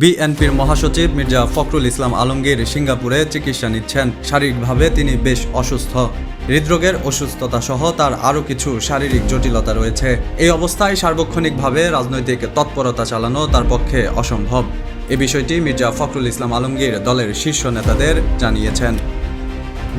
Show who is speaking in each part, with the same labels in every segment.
Speaker 1: বিএনপির মহাসচিব মির্জা ফখরুল ইসলাম আলমগীর সিঙ্গাপুরে চিকিৎসা নিচ্ছেন। শারীরিকভাবে তিনি বেশ অসুস্থ। হৃদরোগের অসুস্থতা সহ তার আরও কিছু শারীরিক জটিলতা রয়েছে। এই অবস্থায় সার্বক্ষণিকভাবে রাজনৈতিক তৎপরতা চালানো তার পক্ষে অসম্ভব। এ বিষয়টি মির্জা ফখরুল ইসলাম আলমগীর দলের শীর্ষ নেতাদের জানিয়েছেন।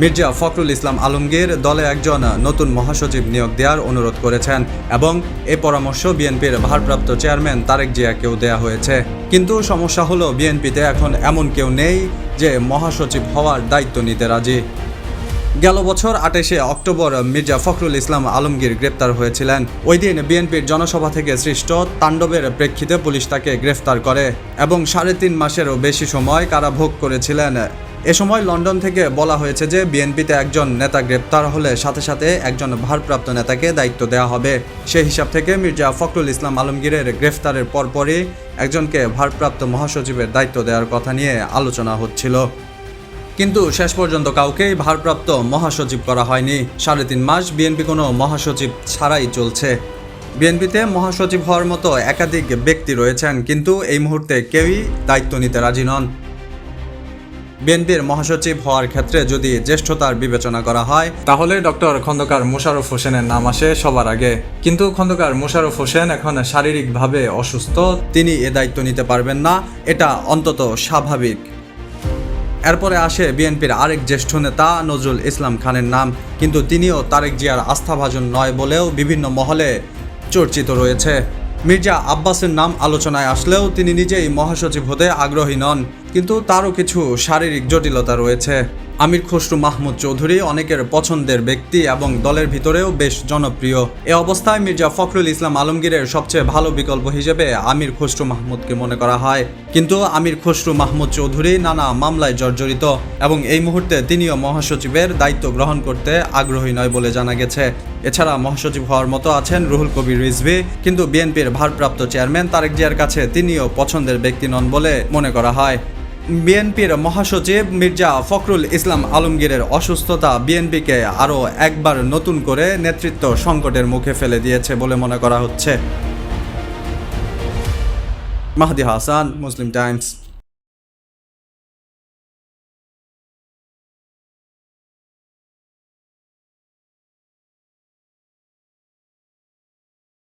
Speaker 1: মির্জা ফখরুল ইসলাম আলমগীর দলে একজন নতুন মহাসচিব নিয়োগ দেওয়ার অনুরোধ করেছেন এবং এ পরামর্শ বিএনপির ভারপ্রাপ্ত চেয়ারম্যান তারেক জিয়াকেও দেয়া হয়েছে। কিন্তু সমস্যা হলো বিএনপিতে এখন এমন কেউ নেই যে মহাসচিব হওয়ার দায়িত্ব নিতে রাজি। গেল বছর 28শে অক্টোবর মির্জা ফখরুল ইসলাম আলমগীর গ্রেপ্তার হয়েছিলেন। ওই দিন বিএনপির জনসভা থেকে সৃষ্ট তাণ্ডবের প্রেক্ষিতে পুলিশ তাকে গ্রেফতার করে এবং 3.5 মাসেরও বেশি সময় কারাভোগ করেছিলেন। এ সময় লন্ডন থেকে বলা হয়েছে যে বিএনপিতে একজন নেতা গ্রেপ্তার হলে সাথে সাথে একজন ভারপ্রাপ্ত নেতাকে দায়িত্ব দেওয়া হবে। সেই হিসাব থেকে মির্জা ফখরুল ইসলাম আলমগীরের গ্রেফতারের পরপরই একজনকে ভারপ্রাপ্ত মহাসচিবের দায়িত্ব দেওয়ার কথা নিয়ে আলোচনা হচ্ছিল। কিন্তু শেষ পর্যন্ত কাউকেই ভারপ্রাপ্ত মহাসচিব করা হয়নি। 3.5 মাস বিএনপি কোনো মহাসচিব ছাড়াই চলছে। বিএনপিতে মহাসচিব হওয়ার মতো একাধিক ব্যক্তি রয়েছেন, কিন্তু এই মুহূর্তে কেউই দায়িত্ব নিতে রাজি নন। বিএনপির মহাসচিব হওয়ার ক্ষেত্রে যদি জ্যেষ্ঠতার বিবেচনা করা হয় তাহলে ডক্টর খন্দকার মোশাররফ হোসেনের নাম আসে সবার আগে। কিন্তু খন্দকার মোশাররফ হোসেন এখন শারীরিকভাবে অসুস্থ, তিনি এ দায়িত্ব নিতে পারবেন না, এটা অন্তত স্বাভাবিক। এরপরে আসে বিএনপির আরেক জ্যেষ্ঠ নেতা নজরুল ইসলাম খানের নাম, কিন্তু তিনিও তারেক জিয়ার আস্থাভাজন নয় বলেও বিভিন্ন মহলে চর্চিত রয়েছে। মির্জা আব্বাসের নাম আলোচনায় আসলেও তিনি নিজেই মহাসচিব হতে আগ্রহী নন, কিন্তু তারও কিছু শারীরিক জটিলতা রয়েছে। আমির খসরু মাহমুদ চৌধুরী অনেকের পছন্দের ব্যক্তি এবং দলের ভিতরেও বেশ জনপ্রিয়। এ অবস্থায় মির্জা ফখরুল ইসলাম আলমগীরের সবচেয়ে ভালো বিকল্প হিসেবে আমির খসরু মাহমুদকে মনে করা হয়। কিন্তু আমির খসরু মাহমুদ চৌধুরী নানা মামলায় জর্জরিত এবং এই মুহূর্তে তিনিও মহাসচিবের দায়িত্ব গ্রহণ করতে আগ্রহী নয় বলে জানা গেছে। এছাড়া মহাসচিব হওয়ার মতো আছেন রুহুল কবির রিজভী, কিন্তু বিএনপির ভারপ্রাপ্ত চেয়ারম্যান তারেক জিয়ার কাছে তিনিও পছন্দের ব্যক্তি নন বলে মনে করা হয়। বিএনপির মহাসচিব মির্জা ফখরুল ইসলাম আলমগীরের অসুস্থতা বিএনপিকে আরও একবার নতুন করে নেতৃত্ব সংকটের মুখে ফেলে দিয়েছে বলে মনে করা হচ্ছে। মাহদি হাসান, মুসলিম টাইমস।